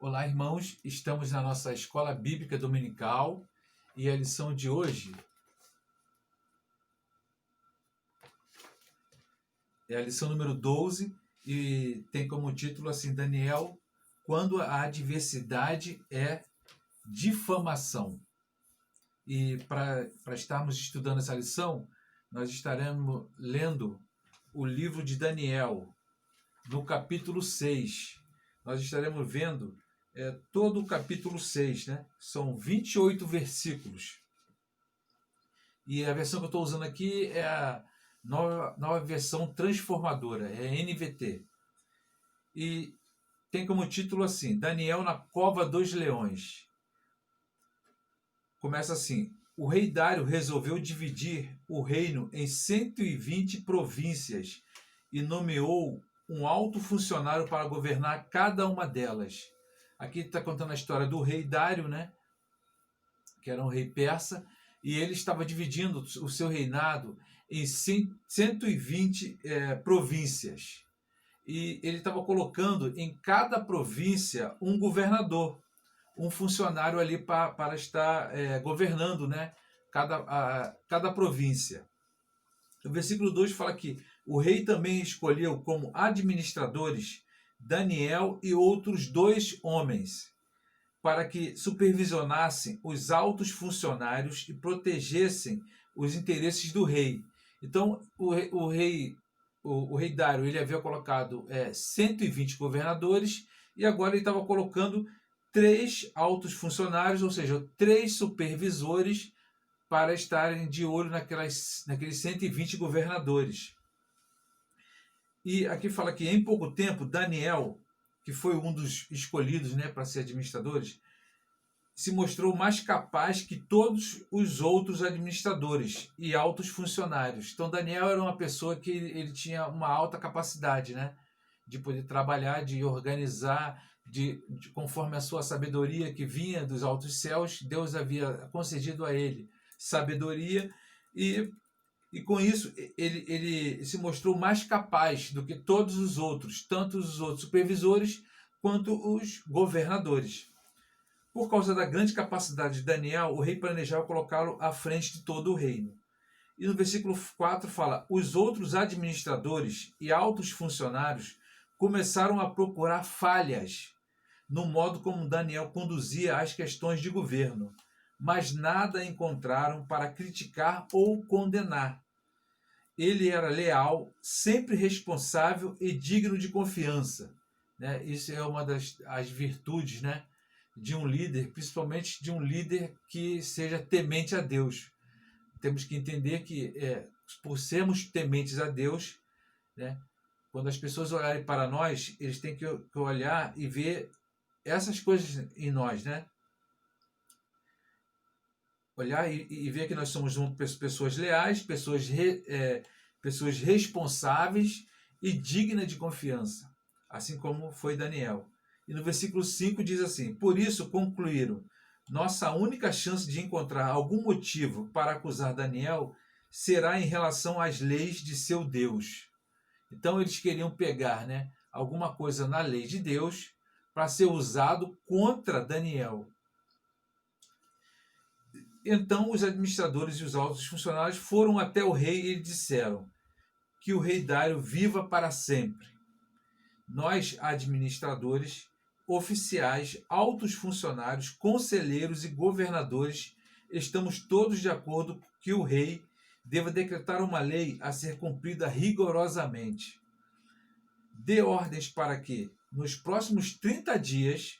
Olá, irmãos. Estamos na nossa escola bíblica dominical e a lição de hoje é a lição número 12 e tem como título assim: Daniel, quando a adversidade é difamação. E para estarmos estudando essa lição, nós estaremos lendo o livro de Daniel, no capítulo 6. Nós estaremos vendo todo o capítulo 6, né? São 28 versículos. E a versão que eu estou usando aqui é a nova versão transformadora, é NVT. E tem como título assim: Daniel na cova dos leões. Começa assim: o rei Dário resolveu dividir o reino em 120 províncias e nomeou um alto funcionário para governar cada uma delas. Aqui está contando a história do rei Dário, né? Que era um rei persa, e ele estava dividindo o seu reinado em 120 províncias. E ele estava colocando em cada província um governador, um funcionário ali para estar governando, né? Cada província. O versículo 2 fala que o rei também escolheu como administradores Daniel e outros 2 homens, para que supervisionassem os altos funcionários e protegessem os interesses do rei. Então, o rei Dário, ele havia colocado 120 governadores e agora ele estava colocando 3 altos funcionários, ou seja, 3 supervisores para estarem de olho naqueles 120 governadores. E aqui fala que em pouco tempo, Daniel, que foi um dos escolhidos, né, para ser administradores, se mostrou mais capaz que todos os outros administradores e altos funcionários. Então, Daniel era uma pessoa que ele tinha uma alta capacidade, né, de poder trabalhar, de organizar, conforme a sua sabedoria que vinha dos altos céus. Deus havia concedido a ele sabedoria e com isso ele se mostrou mais capaz do que todos os outros, tanto os outros supervisores quanto os governadores. Por causa da grande capacidade de Daniel, o rei planejava colocá-lo à frente de todo o reino. E no versículo 4 fala: os outros administradores e altos funcionários começaram a procurar falhas no modo como Daniel conduzia as questões de governo, mas nada encontraram para criticar ou condenar. Ele era leal, sempre responsável e digno de confiança, né? Isso é uma das virtudes, né, de um líder, principalmente de um líder que seja temente a Deus. Temos que entender que, por sermos tementes a Deus, né, quando as pessoas olharem para nós, eles têm que olhar e ver essas coisas em nós, né? Olhar e ver que nós somos pessoas leais, pessoas responsáveis e dignas de confiança, assim como foi Daniel. E no versículo 5 diz assim: por isso concluíram, nossa única chance de encontrar algum motivo para acusar Daniel será em relação às leis de seu Deus. Então eles queriam pegar, né, alguma coisa na lei de Deus para ser usado contra Daniel. Então os administradores e os altos funcionários foram até o rei e lhe disseram: que o rei Dário viva para sempre. Nós, administradores, oficiais, altos funcionários, conselheiros e governadores, estamos todos de acordo que o rei deva decretar uma lei a ser cumprida rigorosamente. Dê ordens para que, nos próximos 30 dias,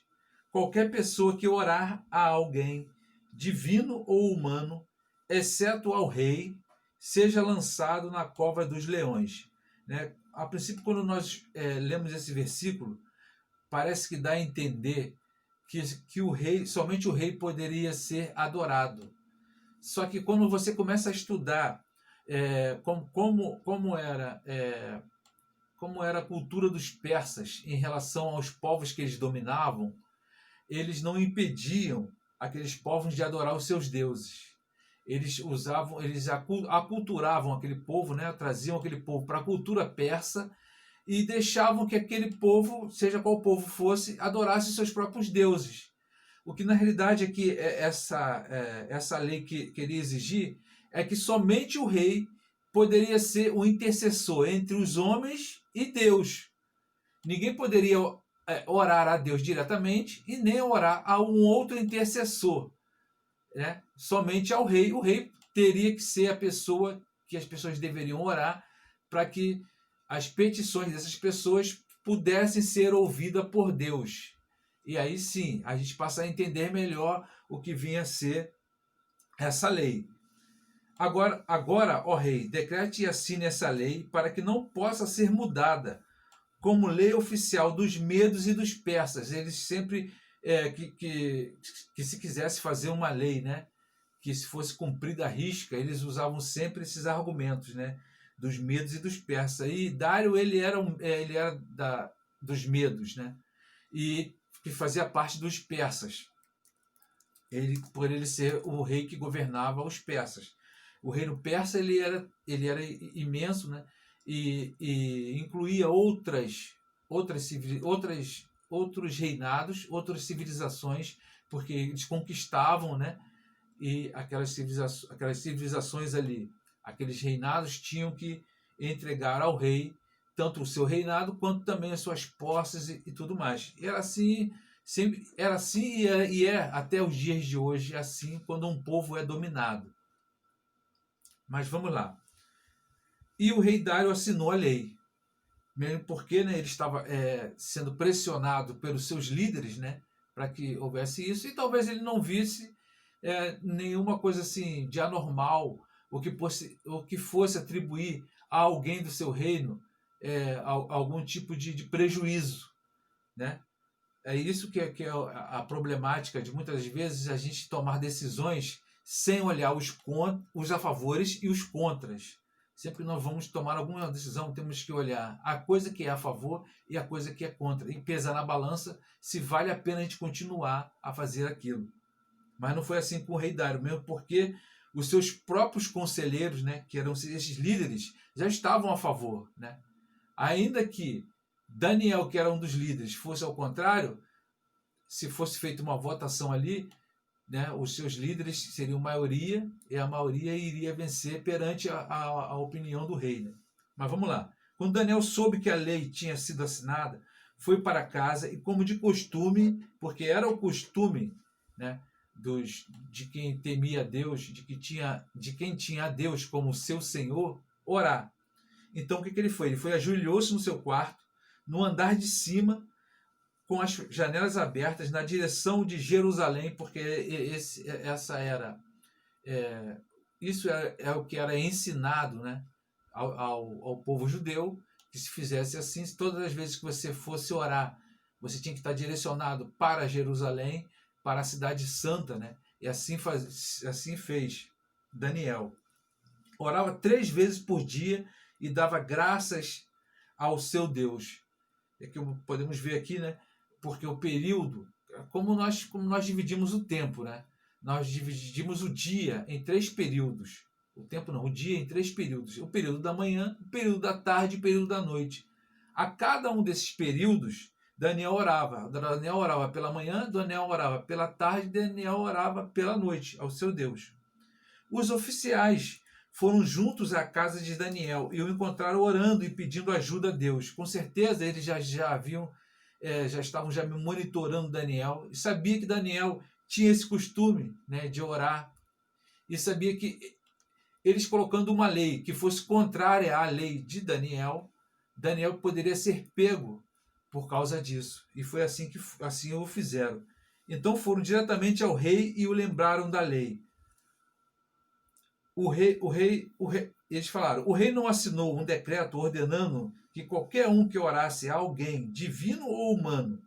qualquer pessoa que orar a alguém, divino ou humano, exceto ao rei, seja lançado na cova dos leões. Né? A princípio, quando nós lemos esse versículo, parece que dá a entender que o rei, somente o rei poderia ser adorado. Só que quando você começa a estudar como era a cultura dos persas em relação aos povos que eles dominavam, eles não impediam aqueles povos de adorar os seus deuses. Eles aculturavam aquele povo, né? Traziam aquele povo para a cultura persa e deixavam que aquele povo, seja qual povo fosse, adorasse seus próprios deuses. O que na realidade é que essa lei que queria exigir é que somente o rei poderia ser o intercessor entre os homens e Deus. Ninguém poderia orar a Deus diretamente e nem orar a um outro intercessor, né? Somente ao rei. O rei teria que ser a pessoa que as pessoas deveriam orar para que as petições dessas pessoas pudessem ser ouvidas por Deus. E aí sim, a gente passa a entender melhor o que vinha a ser essa lei. Agora, ó rei, decrete e assine essa lei para que não possa ser mudada, como lei oficial dos medos e dos persas. Eles sempre, que se quisesse fazer uma lei, né, que se fosse cumprida à risca, eles usavam sempre esses argumentos, né, dos medos e dos persas. E Dário, ele era dos medos, né, e que fazia parte dos persas. Por ele ser o rei que governava os persas. O reino persa ele era imenso, né? E incluía outros reinados, outras civilizações, porque eles conquistavam, né? E aquelas civilizações ali, aqueles reinados tinham que entregar ao rei tanto o seu reinado quanto também as suas posses e tudo mais. Era assim, sempre era assim e é até os dias de hoje assim quando um povo é dominado. Mas vamos lá. E o rei Dário assinou a lei, mesmo porque, né, ele estava sendo pressionado pelos seus líderes, né, para que houvesse isso, e talvez ele não visse nenhuma coisa assim de anormal, o que fosse atribuir a alguém do seu reino algum tipo de prejuízo, né? É isso que é a problemática de muitas vezes a gente tomar decisões sem olhar os a favores e os contras. Sempre que nós vamos tomar alguma decisão, temos que olhar a coisa que é a favor e a coisa que é contra, e pesar na balança se vale a pena a gente continuar a fazer aquilo. Mas não foi assim com o rei Dário, mesmo porque os seus próprios conselheiros, né, que eram esses líderes, já estavam a favor, né? Ainda que Daniel, que era um dos líderes, fosse ao contrário, se fosse feita uma votação ali, né, os seus líderes seriam maioria e a maioria iria vencer perante a opinião do rei. Né? Mas vamos lá. Quando Daniel soube que a lei tinha sido assinada, foi para casa e, como de costume, porque era o costume, né, de quem temia a Deus, de quem tinha a Deus como seu Senhor, orar. Então o que ele foi? Ele foi ajoelhou-se no seu quarto, no andar de cima, com as janelas abertas na direção de Jerusalém, porque isso é o que era ensinado, né, ao povo judeu, que se fizesse assim, todas as vezes que você fosse orar, você tinha que estar direcionado para Jerusalém, para a cidade santa, né? E assim fez Daniel. Orava 3 vezes por dia e dava graças ao seu Deus. É que podemos ver aqui, né? Porque o período, como nós dividimos o tempo, né? Nós dividimos o dia em 3 períodos. O tempo não, o dia em 3 períodos. O período da manhã, o período da tarde e o período da noite. A cada um desses períodos, Daniel orava. Daniel orava pela manhã, Daniel orava pela tarde, Daniel orava pela noite ao seu Deus. Os oficiais foram juntos à casa de Daniel e o encontraram orando e pedindo ajuda a Deus. Com certeza eles já haviam, já estavam já monitorando Daniel e sabia que Daniel tinha esse costume, né, de orar, e sabia que eles colocando uma lei que fosse contrária à lei de Daniel, Daniel poderia ser pego por causa disso. E foi assim que assim o fizeram. Então foram diretamente ao rei e o lembraram da lei. Eles falaram, o rei não assinou um decreto ordenando que qualquer um que orasse a alguém, divino ou humano,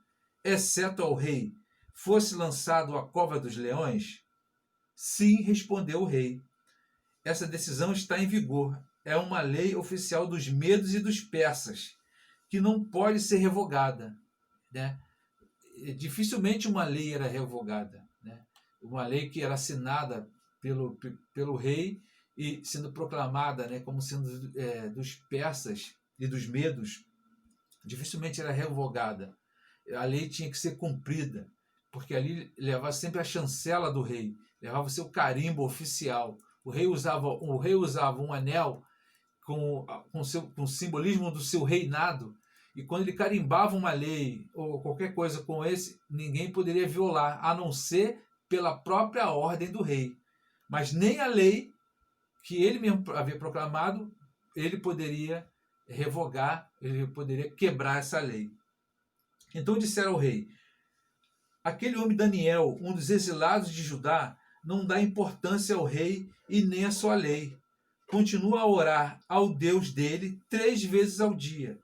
exceto ao rei, fosse lançado à cova dos leões? Sim, respondeu o rei. Essa decisão está em vigor. É uma lei oficial dos medos e dos persas, que não pode ser revogada. Né? Dificilmente uma lei era revogada. Né? Uma lei que era assinada pelo rei e sendo proclamada, né, como sendo dos persas e dos medos, dificilmente era revogada. A lei tinha que ser cumprida, porque ali levava sempre a chancela do rei, levava o seu carimbo oficial. O rei usava um anel com o simbolismo do seu reinado, e quando ele carimbava uma lei ou qualquer coisa com esse, ninguém poderia violar, a não ser pela própria ordem do rei. Mas nem a lei que ele mesmo havia proclamado, ele poderia revogar, ele poderia quebrar essa lei. Então disseram ao rei: aquele homem Daniel, um dos exilados de Judá, não dá importância ao rei e nem à sua lei. Continua a orar ao Deus dele 3 vezes ao dia.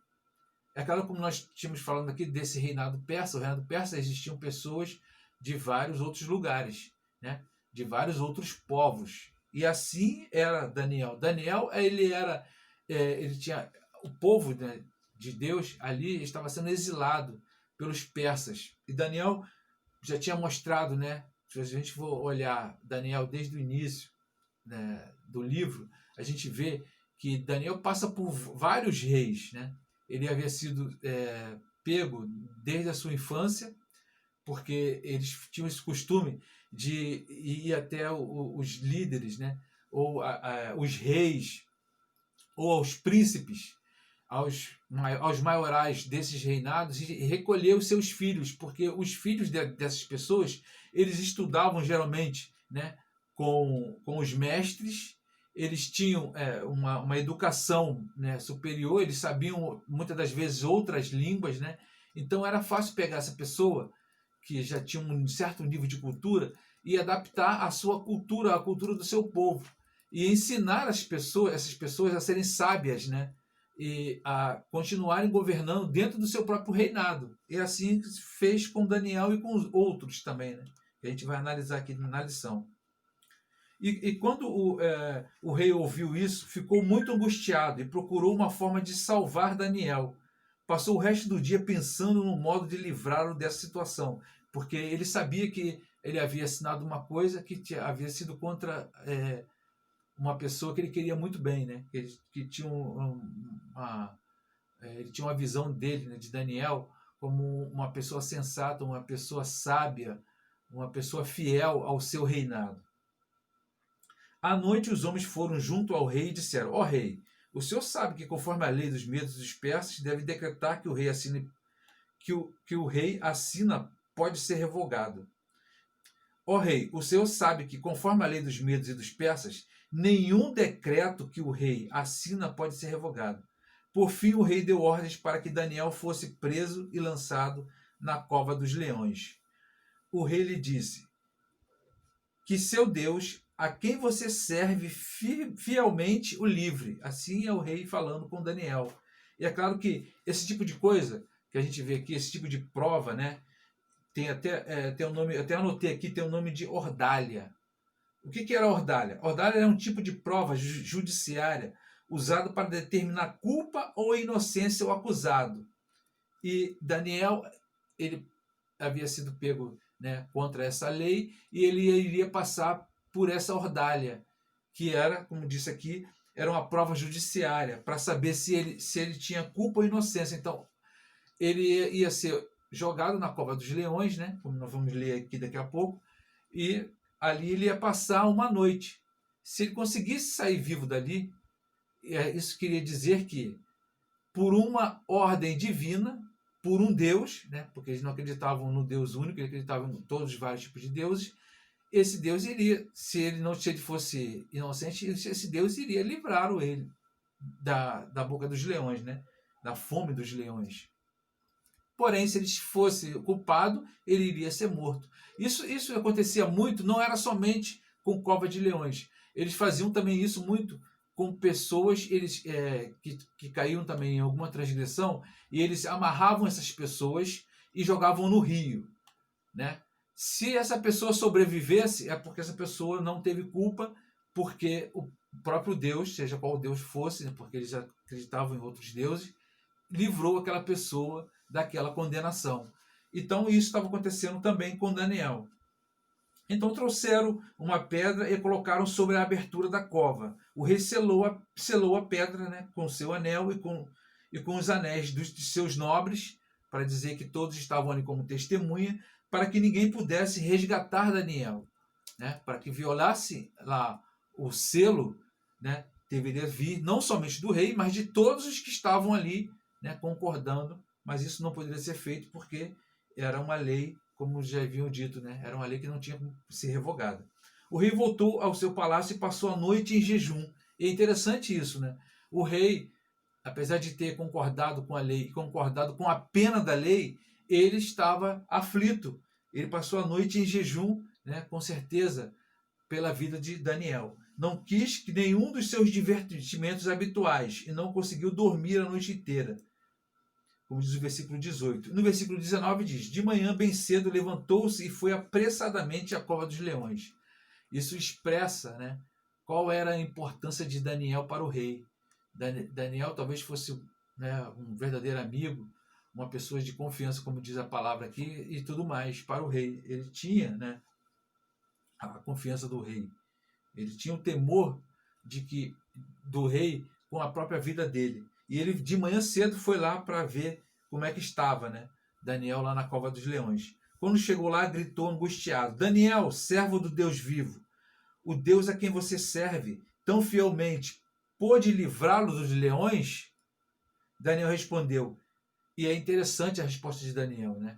É claro, como nós tínhamos falando aqui desse reinado persa, o reinado persa existiam pessoas de vários outros lugares, né? De vários outros povos. E assim era Daniel. Daniel, ele tinha o povo, né, de Deus ali estava sendo exilado pelos persas. E Daniel já tinha mostrado, né? Se a gente for olhar Daniel desde o início, né, do livro, a gente vê que Daniel passa por vários reis, né? Ele havia sido pego desde a sua infância, porque eles tinham esse costume de ir até os líderes, né? Ou os reis, ou aos príncipes, aos maiorais desses reinados, e recolher os seus filhos, porque os filhos dessas pessoas, eles estudavam geralmente, né, com os mestres, eles tinham uma educação, né, superior, eles sabiam muitas das vezes outras línguas, né? Então era fácil pegar essa pessoa que já tinha um certo nível de cultura e adaptar a sua cultura, a cultura do seu povo, e ensinar essas pessoas a serem sábias, né? E a continuarem governando dentro do seu próprio reinado. E assim fez com Daniel e com os outros também, né? Que a gente vai analisar aqui na lição. E quando o rei ouviu isso, ficou muito angustiado e procurou uma forma de salvar Daniel. Passou o resto do dia pensando no modo de livrá-lo dessa situação, porque ele sabia que ele havia assinado uma coisa que havia sido contra uma pessoa que ele queria muito bem, né? Que tinha ele tinha uma visão dele, né, de Daniel, como uma pessoa sensata, uma pessoa sábia, uma pessoa fiel ao seu reinado. À noite os homens foram junto ao rei e disseram: ó rei, o senhor sabe que, conforme a lei dos medos e dos persas, deve decretar que o rei assine, que o rei assina pode ser revogado. Ó rei, o senhor sabe que, conforme a lei dos medos e dos persas, nenhum decreto que o rei assina pode ser revogado. Por fim, o rei deu ordens para que Daniel fosse preso e lançado na cova dos leões. O rei lhe disse: que seu Deus, a quem você serve fielmente, o livre. Assim é o rei falando com Daniel. E é claro que esse tipo de coisa que a gente vê aqui, esse tipo de prova, né, tem até tem um nome, até anotei aqui, tem o nome de ordalha. O que era ordalha? Ordalha é um tipo de prova judiciária usado para determinar culpa ou inocência ao acusado. E Daniel, ele havia sido pego, né, contra essa lei, e ele iria passar por essa ordalha, que era, como disse aqui, era uma prova judiciária para saber se ele tinha culpa ou inocência. Então, ele ia ser jogado na cova dos leões, né, como nós vamos ler aqui daqui a pouco, e ali ele ia passar uma noite. Se ele conseguisse sair vivo dali, isso queria dizer que, por uma ordem divina, por um Deus, né, porque eles não acreditavam no Deus único, eles acreditavam em todos os vários tipos de deuses, esse Deus iria, se ele fosse inocente, esse Deus iria livrar ele da boca dos leões, né, da fome dos leões. Porém, se ele fosse culpado, ele iria ser morto. Isso acontecia muito, não era somente com cova de leões. Eles faziam também isso muito com pessoas que caíam também em alguma transgressão, e eles amarravam essas pessoas e jogavam no rio, né? Se essa pessoa sobrevivesse, é porque essa pessoa não teve culpa, porque o próprio Deus, seja qual Deus fosse, né, porque eles já acreditavam em outros deuses, livrou aquela pessoa daquela condenação. Então isso estava acontecendo também com Daniel. Então trouxeram uma pedra e colocaram sobre a abertura da cova. O rei selou a pedra, né, com seu anel e com os anéis de seus nobres, para dizer que todos estavam ali como testemunha, para que ninguém pudesse resgatar Daniel, né? Para que violasse lá o selo, né? Deveria vir não somente do rei, mas de todos os que estavam ali, né? Concordando, mas isso não poderia ser feito porque era uma lei, como já haviam dito, né? Era uma lei que não tinha como ser revogada. O rei voltou ao seu palácio e passou a noite em jejum. E é interessante isso, né? O rei, apesar de ter concordado com a lei e concordado com a pena da lei, ele estava aflito. Ele passou a noite em jejum, né? Com certeza, pela vida de Daniel. Não quis que nenhum dos seus divertimentos habituais e não conseguiu dormir a noite inteira, como diz o versículo 18. No versículo 19 diz: de manhã bem cedo levantou-se e foi apressadamente à cova dos leões. Isso expressa, né, qual era a importância de Daniel para o rei. Daniel talvez fosse, né, um verdadeiro amigo, uma pessoa de confiança, como diz a palavra aqui, e tudo mais para o rei. Ele tinha, né, a confiança do rei. Ele tinha o temor do rei com a própria vida dele. E ele de manhã cedo foi lá para ver como é que estava, né, Daniel lá na cova dos leões. Quando chegou lá, gritou angustiado: Daniel, servo do Deus vivo, o Deus a quem você serve tão fielmente, pôde livrá-lo dos leões? Daniel respondeu. E é interessante a resposta de Daniel, né?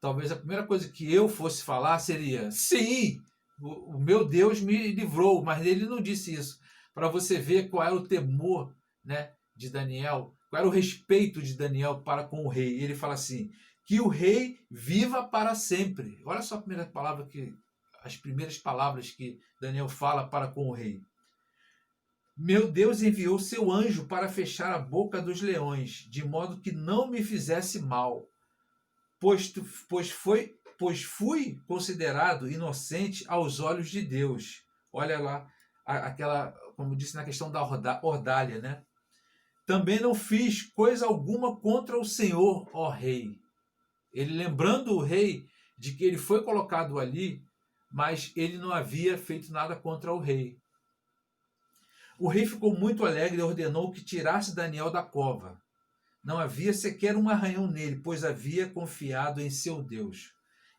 Talvez a primeira coisa que eu fosse falar seria: sim, o meu Deus me livrou, mas ele não disse isso. Para você ver qual era o temor, né, de Daniel, qual era o respeito de Daniel para com o rei. Ele fala assim: que o rei viva para sempre. Olha só as primeiras palavras que Daniel fala para com o rei. Meu Deus enviou seu anjo para fechar a boca dos leões, de modo que não me fizesse mal, pois fui considerado inocente aos olhos de Deus. Olha lá, como disse na questão da ordália, né? Também não fiz coisa alguma contra o Senhor, ó rei. Ele lembrando o rei de que ele foi colocado ali, mas ele não havia feito nada contra o rei. O rei ficou muito alegre e ordenou que tirasse Daniel da cova. Não havia sequer um arranhão nele, pois havia confiado em seu Deus.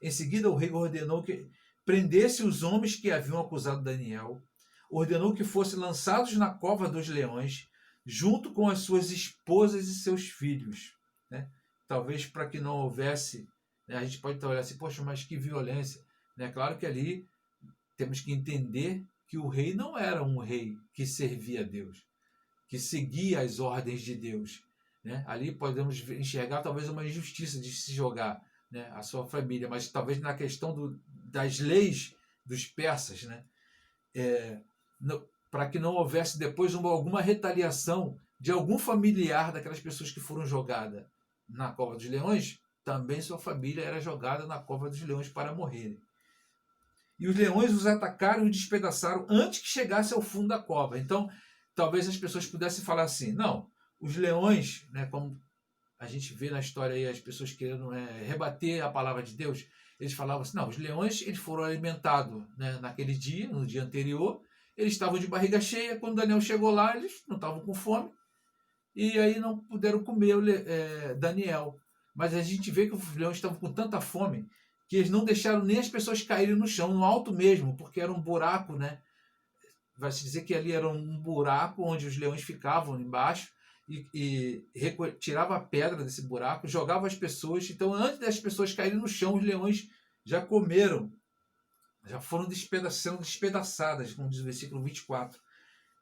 Em seguida, o rei ordenou que prendesse os homens que haviam acusado Daniel, ordenou que fossem lançados na cova dos leões, junto com as suas esposas e seus filhos. Né? Talvez para que não houvesse, né, a gente pode olhar assim, poxa, mas que violência. Né? Claro que ali temos que entender que o rei não era um rei que servia a Deus, que seguia as ordens de Deus. Né? Ali podemos enxergar talvez uma injustiça de se jogar, né, a sua família, mas talvez na questão das leis dos persas, né, para que não houvesse depois alguma retaliação de algum familiar daquelas pessoas que foram jogadas na cova dos leões, também sua família era jogada na cova dos leões para morrerem. E os leões os atacaram e despedaçaram antes que chegasse ao fundo da cova. Então, talvez as pessoas pudessem falar assim: não, os leões, né, como a gente vê na história aí as pessoas querendo rebater a palavra de Deus, eles falavam assim: não, os leões eles foram alimentados, né, naquele dia, no dia anterior, eles estavam de barriga cheia, quando Daniel chegou lá, eles não estavam com fome, e aí não puderam comer Daniel. Mas a gente vê que os leões estavam com tanta fome que eles não deixaram nem as pessoas caírem no chão, no alto mesmo, porque era um buraco, né? Vai-se dizer que ali era um buraco onde os leões ficavam embaixo e tirava a pedra desse buraco, jogava as pessoas. Então, antes das pessoas caírem no chão, os leões já comeram, já foram sendo despedaçadas, como diz o versículo 24.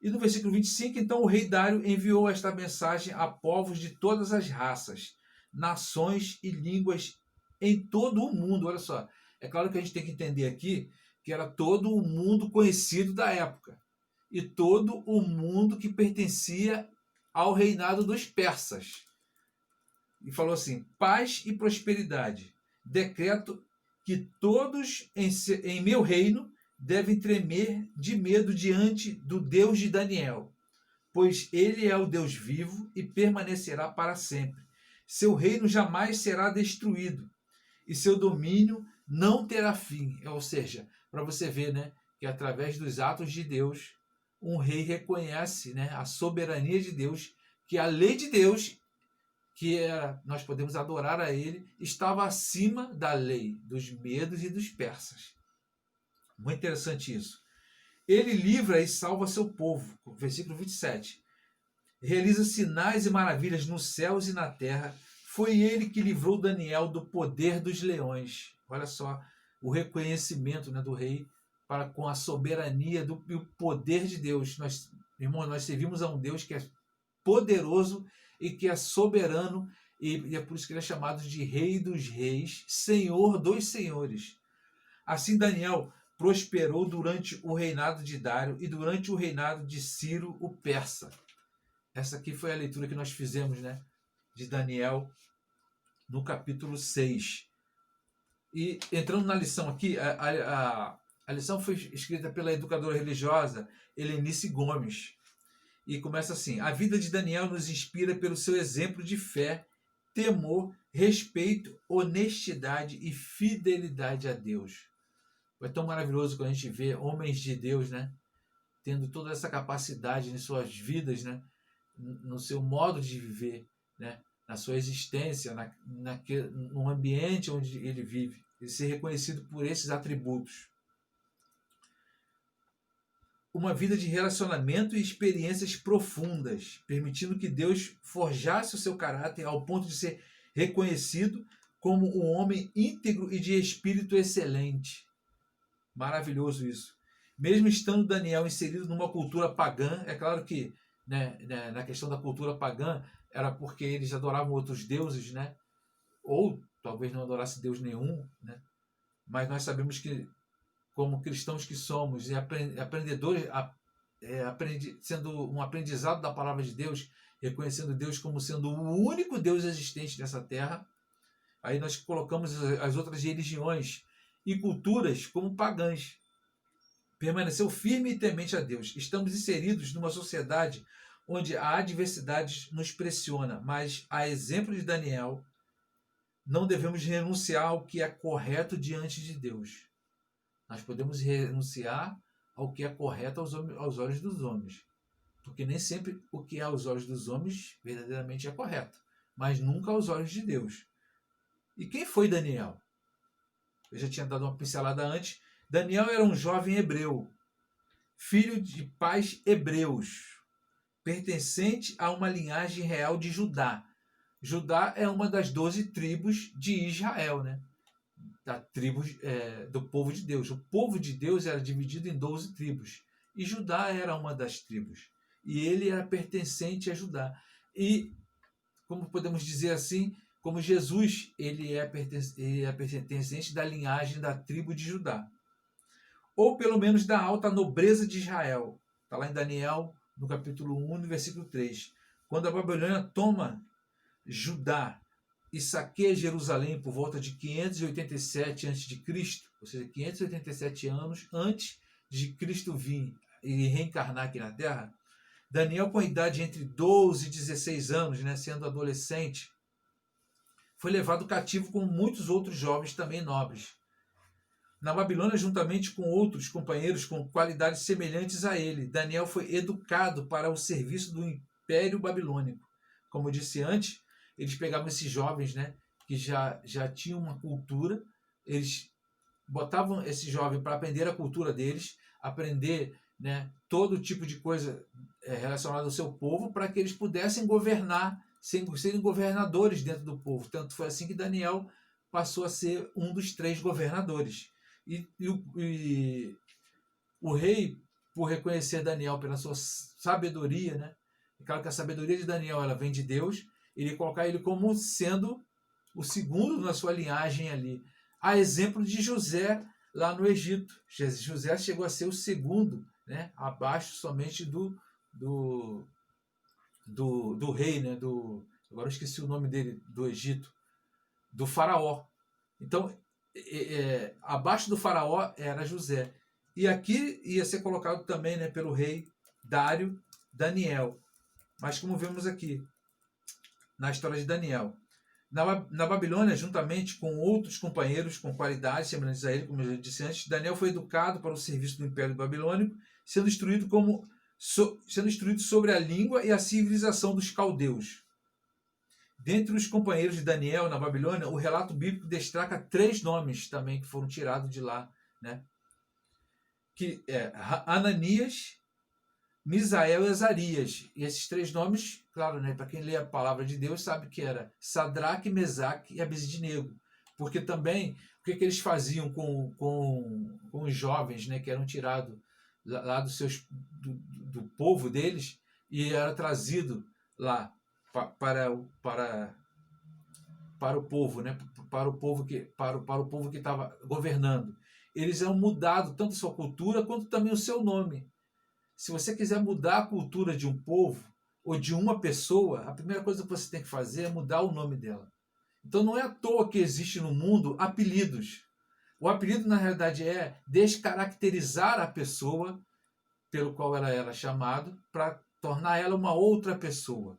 E no versículo 25, então, o rei Dário enviou esta mensagem a povos de todas as raças, nações e línguas em todo o mundo. Olha só, é claro que a gente tem que entender aqui que era todo o mundo conhecido da época e todo o mundo que pertencia ao reinado dos persas. E falou assim: paz e prosperidade. Decreto que todos em meu reino devem tremer de medo diante do Deus de Daniel, pois ele é o Deus vivo e permanecerá para sempre. Seu reino jamais será destruído e seu domínio não terá fim. Ou seja, para você ver, né, que através dos atos de Deus, um rei reconhece, né, a soberania de Deus, que a lei de Deus que nós podemos adorar a ele, estava acima da lei dos medos e dos persas. Muito interessante isso. Ele livra e salva seu povo, versículo 27. Realiza sinais e maravilhas nos céus e na terra. Foi ele que livrou Daniel do poder dos leões. Olha só o reconhecimento, né, do rei com a soberania e o poder de Deus. Irmãos, nós servimos a um Deus que é poderoso e que é soberano, e é por isso que ele é chamado de Rei dos Reis, Senhor dos Senhores. Assim Daniel prosperou durante o reinado de Dário e durante o reinado de Ciro o Persa. Essa aqui foi a leitura que nós fizemos, né, de Daniel no capítulo 6. E entrando na lição aqui, a lição foi escrita pela educadora religiosa Helenice Gomes. E começa assim: a vida de Daniel nos inspira pelo seu exemplo de fé, temor, respeito, honestidade e fidelidade a Deus. É tão maravilhoso quando a gente vê homens de Deus, né, tendo toda essa capacidade em suas vidas, né, no seu modo de viver, né, na sua existência, no ambiente onde ele vive, ele ser reconhecido por esses atributos. Uma vida de relacionamento e experiências profundas, permitindo que Deus forjasse o seu caráter ao ponto de ser reconhecido como um homem íntegro e de espírito excelente. Maravilhoso isso. Mesmo estando Daniel inserido numa cultura pagã, é claro que, né, na questão da cultura pagã, era porque eles adoravam outros deuses, né? Ou talvez não adorasse Deus nenhum, né? Mas nós sabemos que, como cristãos que somos e aprendedores, sendo um aprendizado da palavra de Deus, reconhecendo Deus como sendo o único Deus existente nessa terra, aí nós colocamos as outras religiões e culturas como pagãs. Permaneceu firme e temente a Deus. Estamos inseridos numa sociedade onde a adversidade nos pressiona, mas, a exemplo de Daniel, não devemos renunciar ao que é correto diante de Deus. Nós podemos renunciar ao que é correto aos olhos dos homens, porque nem sempre o que é aos olhos dos homens verdadeiramente é correto, mas nunca aos olhos de Deus. E quem foi Daniel? Eu já tinha dado uma pincelada antes. Daniel era um jovem hebreu, filho de pais hebreus, pertencente a uma linhagem real de Judá. Judá é uma das 12 tribos de Israel, né? Da tribo, do povo de Deus. O povo de Deus era dividido em 12 tribos. E Judá era uma das tribos. E ele era pertencente a Judá. E, como podemos dizer assim, como Jesus, ele é pertencente da linhagem da tribo de Judá. Ou pelo menos da alta nobreza de Israel. Está lá em Daniel, no capítulo 1, no versículo 3. Quando a Babilônia toma Judá e saqueia Jerusalém por volta de 587 a.C., ou seja, 587 anos antes de Cristo vir e reencarnar aqui na Terra, Daniel, com a idade entre 12 e 16 anos, né, sendo adolescente, foi levado cativo com muitos outros jovens também nobres. Na Babilônia, juntamente com outros companheiros com qualidades semelhantes a ele, Daniel foi educado para o serviço do Império Babilônico. Como eu disse antes, eles pegavam esses jovens, né, que já tinham uma cultura, eles botavam esse jovem para aprender a cultura deles, aprender, né, todo tipo de coisa relacionada ao seu povo, para que eles pudessem governar, serem governadores dentro do povo. Tanto foi assim que Daniel passou a ser um dos 3 governadores. E o rei, por reconhecer Daniel pela sua sabedoria, né? É claro que a sabedoria de Daniel ela vem de Deus, ele colocar ele como sendo o segundo na sua linhagem ali. A exemplo de José lá no Egito. José chegou a ser o segundo, né? Abaixo somente do rei, né? Agora eu esqueci o nome dele, do Egito, do faraó. Então, abaixo do faraó era José. E aqui ia ser colocado também, né, pelo rei Dário, Daniel. Mas como vemos aqui na história de Daniel, na Babilônia, juntamente com outros companheiros com qualidades semelhantes a ele, como eu já disse antes, Daniel foi educado para o serviço do Império Babilônico, sendo instruído sobre a língua e a civilização dos caldeus. Dentre os companheiros de Daniel na Babilônia, o relato bíblico destaca 3 nomes também que foram tirados de lá, né? Que é Ananias, Misael e Azarias. E esses 3 nomes, claro, né, para quem lê a palavra de Deus, sabe que era Sadraque, Mesaque e Abednego. Porque também, o que eles faziam com os jovens, né, que eram tirados lá do povo deles e era trazido lá para o povo, né, para o povo que estava governando. Eles eram mudados tanto a sua cultura quanto também o seu nome. Se você quiser mudar a cultura de um povo ou de uma pessoa, a primeira coisa que você tem que fazer é mudar o nome dela. Então não é à toa que existe no mundo apelidos. O apelido, na realidade, é descaracterizar a pessoa pelo qual ela era chamada para tornar ela uma outra pessoa.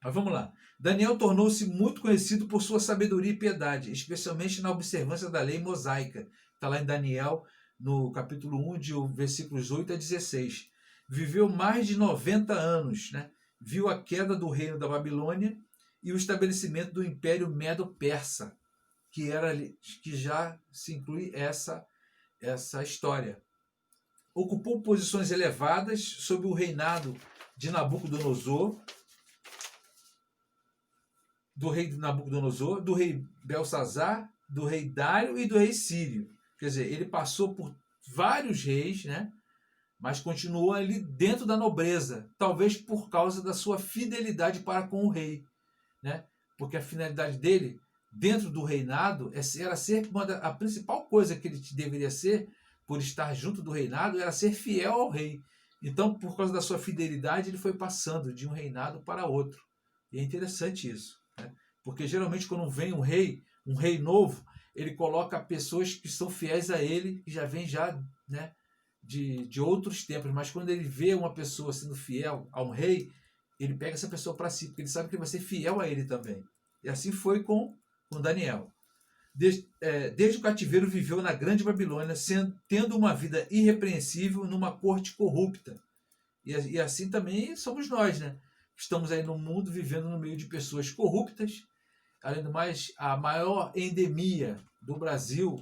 Mas vamos lá. Daniel tornou-se muito conhecido por sua sabedoria e piedade, especialmente na observância da lei mosaica. Está lá em Daniel, no capítulo 1, de versículos 8 a 16. Viveu mais de 90 anos, né? Viu a queda do reino da Babilônia e o estabelecimento do Império Medo-Persa, que já se inclui essa história. Ocupou posições elevadas sob o reinado de Nabucodonosor, do rei Belsazar, do rei Dário e do rei Sírio. Quer dizer, ele passou por vários reis, né? Mas continuou ali dentro da nobreza, talvez por causa da sua fidelidade para com o rei, né? Porque a finalidade dele, dentro do reinado, era ser a principal coisa que ele deveria ser, por estar junto do reinado, era ser fiel ao rei. Então, por causa da sua fidelidade, ele foi passando de um reinado para outro. E é interessante isso, né? Porque geralmente quando vem um rei novo, ele coloca pessoas que são fiéis a ele, que já vem já, né, de outros tempos. Mas quando ele vê uma pessoa sendo fiel a um rei, ele pega essa pessoa para si, porque ele sabe que ele vai ser fiel a ele também. E assim foi com Daniel. Desde o cativeiro viveu na grande Babilônia, tendo uma vida irrepreensível numa corte corrupta. E assim também somos nós, né? Estamos aí no mundo vivendo no meio de pessoas corruptas. Além do mais, a maior endemia do Brasil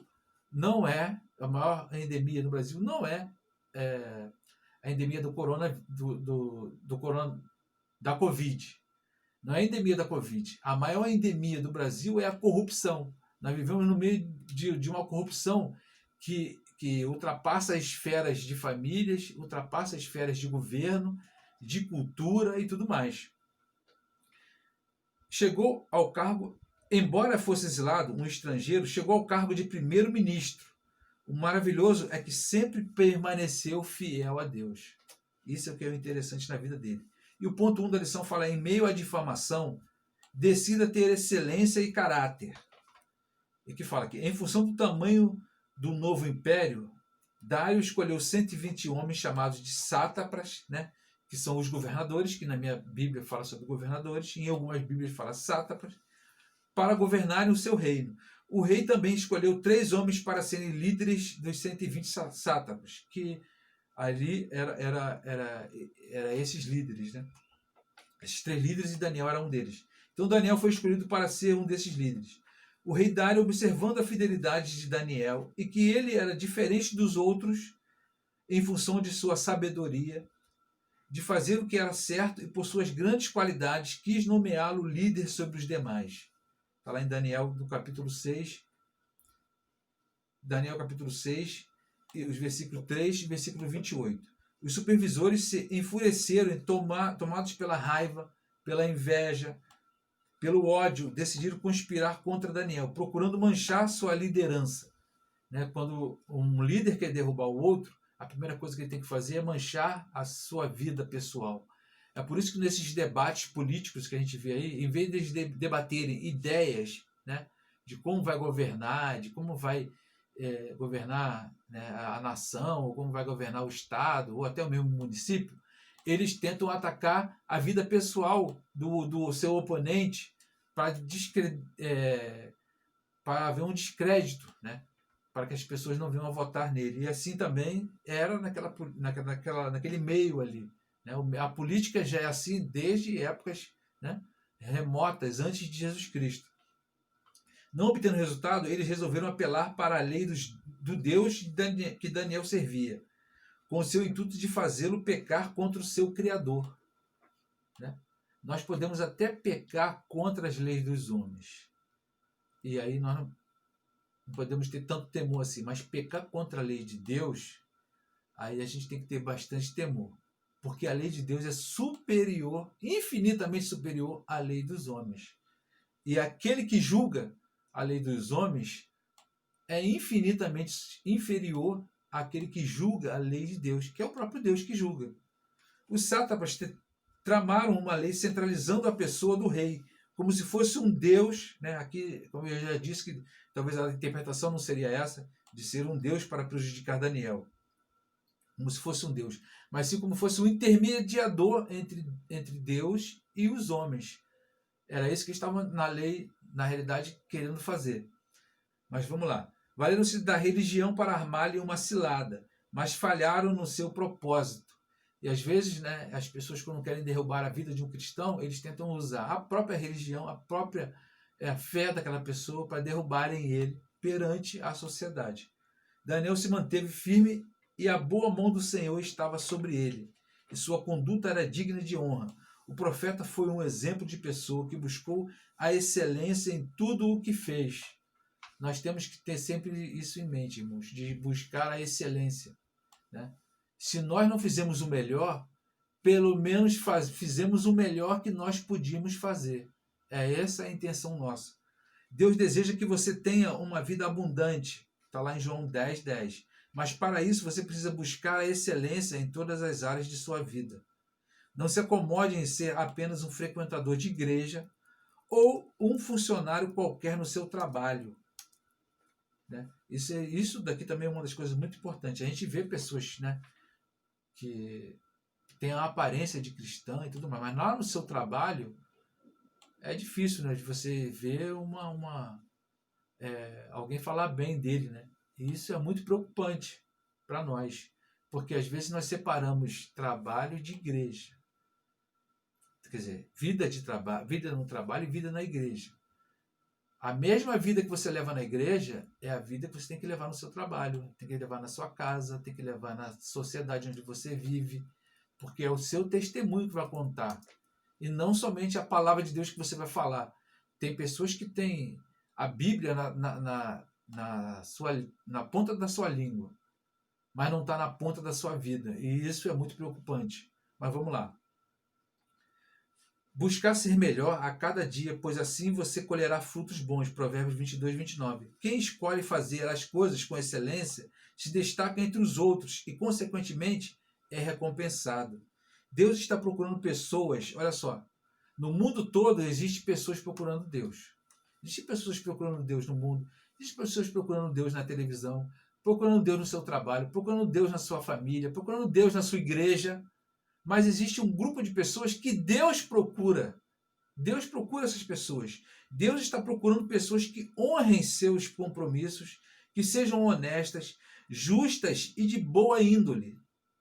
não é a endemia do corona, da Covid. Não é a endemia da Covid. A maior endemia do Brasil é a corrupção. Nós vivemos no meio de uma corrupção que ultrapassa as esferas de famílias, ultrapassa as esferas de governo, de cultura e tudo mais. Chegou ao cargo, embora fosse exilado, um estrangeiro, chegou ao cargo de primeiro-ministro. O maravilhoso é que sempre permaneceu fiel a Deus. Isso é o que é interessante na vida dele. E o ponto 1 da lição fala: em meio à difamação, decida ter excelência e caráter. E que fala que, em função do tamanho do novo império, Dário escolheu 120 homens chamados de sátrapas, né, que são os governadores, que na minha Bíblia fala sobre governadores, em algumas Bíblias fala sátrapas, para governarem o seu reino. O rei também escolheu 3 homens para serem líderes dos 120 sátrapas, que ali era esses líderes, né? Esses 3 líderes, e Daniel era um deles. Então Daniel foi escolhido para ser um desses líderes. O rei Dário, observando a fidelidade de Daniel e que ele era diferente dos outros em função de sua sabedoria, de fazer o que era certo e por suas grandes qualidades, quis nomeá-lo líder sobre os demais. Está lá em Daniel, no capítulo 6. Daniel, capítulo 6, os versículos 3 e versículo 28. Os supervisores se enfureceram, tomados pela raiva, pela inveja, pelo ódio, decidiram conspirar contra Daniel, procurando manchar sua liderança. Né? Quando um líder quer derrubar o outro, a primeira coisa que ele tem que fazer é manchar a sua vida pessoal. É por isso que nesses debates políticos que a gente vê aí, em vez de debaterem ideias, né, de como vai governar, de como vai governar, né, a nação, ou como vai governar o Estado, ou até o mesmo município, eles tentam atacar a vida pessoal do seu oponente para haver um descrédito, né? Para que as pessoas não venham a votar nele. E assim também era naquele meio ali. Né? A política já é assim desde épocas, né, remotas antes de Jesus Cristo. Não obtendo resultado, eles resolveram apelar para a lei do Deus que Daniel servia, com o seu intuito de fazê-lo pecar contra o seu Criador. Né? Nós podemos até pecar contra as leis dos homens. E aí nós não podemos ter tanto temor assim, mas pecar contra a lei de Deus, aí a gente tem que ter bastante temor. Porque a lei de Deus é superior, infinitamente superior à lei dos homens. E aquele que julga a lei dos homens é infinitamente inferior àquele que julga a lei de Deus, que é o próprio Deus que julga. Os sátrapas tramaram uma lei centralizando a pessoa do rei, como se fosse um Deus, né? Aqui, como eu já disse, que talvez a interpretação não seria essa, de ser um Deus para prejudicar Daniel, como se fosse um Deus, mas sim como fosse um intermediador entre Deus e os homens. Era isso que estavam na lei, na realidade, querendo fazer. Mas vamos lá. Valeram-se da religião para armar-lhe uma cilada, mas falharam no seu propósito. E às vezes, né, as pessoas, quando querem derrubar a vida de um cristão, eles tentam usar a própria religião, a própria fé daquela pessoa para derrubarem ele perante a sociedade. Daniel se manteve firme e a boa mão do Senhor estava sobre ele, e sua conduta era digna de honra. O profeta foi um exemplo de pessoa que buscou a excelência em tudo o que fez. Nós temos que ter sempre isso em mente, irmãos, de buscar a excelência. Né? Se nós não fizemos o melhor, pelo menos fizemos o melhor que nós podíamos fazer. É essa a intenção nossa. Deus deseja que você tenha uma vida abundante. Está lá em João 10, 10. Mas para isso você precisa buscar a excelência em todas as áreas de sua vida. Não se acomode em ser apenas um frequentador de igreja ou um funcionário qualquer no seu trabalho. Né? Isso daqui também é uma das coisas muito importantes. A gente vê pessoas, né, que têm a aparência de cristã e tudo mais, mas lá no seu trabalho é difícil, né, de você ver alguém falar bem dele. Né? E isso é muito preocupante para nós, porque às vezes nós separamos trabalho de igreja. Quer dizer, vida no trabalho e vida na igreja. A mesma vida que você leva na igreja é a vida que você tem que levar no seu trabalho, tem que levar na sua casa, tem que levar na sociedade onde você vive, porque é o seu testemunho que vai contar, e não somente a palavra de Deus que você vai falar. Tem pessoas que têm a Bíblia na ponta da sua língua, mas não está na ponta da sua vida, e isso é muito preocupante. Mas vamos lá. Buscar ser melhor a cada dia, pois assim você colherá frutos bons. Provérbios 22, 29. Quem escolhe fazer as coisas com excelência se destaca entre os outros e, consequentemente, é recompensado. Deus está procurando pessoas, olha só, no mundo todo existem pessoas procurando Deus. Existem pessoas procurando Deus no mundo, existem pessoas procurando Deus na televisão, procurando Deus no seu trabalho, procurando Deus na sua família, procurando Deus na sua igreja. Mas existe um grupo de pessoas que Deus procura. Deus procura essas pessoas. Deus está procurando pessoas que honrem seus compromissos, que sejam honestas, justas e de boa índole.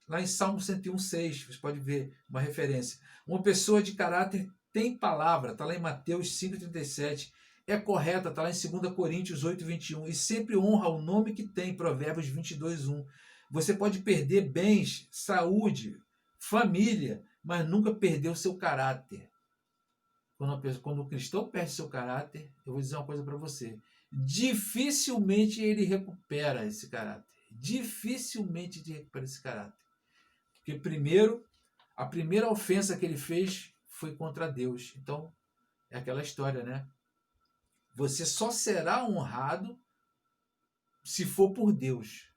Lá em Salmo 101, 6, você pode ver uma referência. Uma pessoa de caráter tem palavra, está lá em Mateus 5,37. É correta, está lá em 2 Coríntios 8, 21. E sempre honra o nome que tem, Provérbios 22, 1. Você pode perder bens, saúde, família, mas nunca perdeu seu caráter. Quando o cristão perde seu caráter, eu vou dizer uma coisa para você: dificilmente ele recupera esse caráter. Dificilmente ele recupera esse caráter. Porque a primeira ofensa que ele fez foi contra Deus. Então, é aquela história, né? Você só será honrado se for por Deus.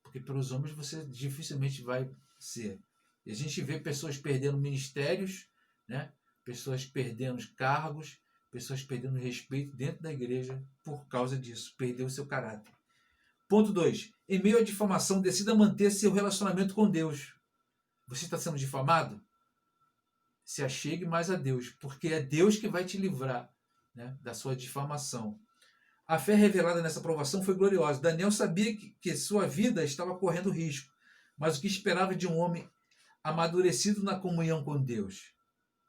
Porque pelos homens você dificilmente vai ser. E a gente vê pessoas perdendo ministérios, né? Pessoas perdendo cargos, pessoas perdendo respeito dentro da igreja por causa disso, perdeu o seu caráter. Ponto 2. Em meio à difamação, decida manter seu relacionamento com Deus. Você está sendo difamado? Se achegue mais a Deus, porque é Deus que vai te livrar, né, da sua difamação. A fé revelada nessa provação foi gloriosa. Daniel sabia que sua vida estava correndo risco, mas o que esperava de um homem amadurecido na comunhão com Deus.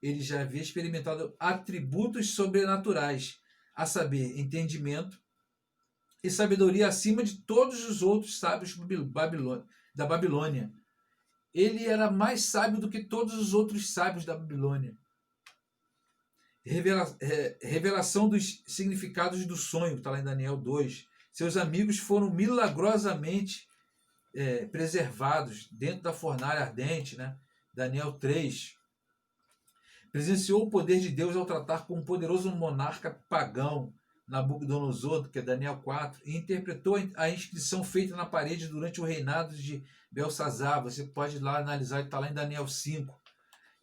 ele já havia experimentado atributos sobrenaturais, a saber, entendimento e sabedoria acima de todos os outros sábios da Babilônia. Ele era mais sábio do que todos os outros sábios da Babilônia. Revelação dos significados do sonho, está lá em Daniel 2. Seus amigos foram milagrosamente preservados dentro da fornalha ardente, né? Daniel 3. Presenciou o poder de Deus ao tratar com um poderoso monarca pagão, Nabucodonosor, que é Daniel 4, e interpretou a inscrição feita na parede durante o reinado de Belsazar. Você pode ir lá analisar, está lá em Daniel 5.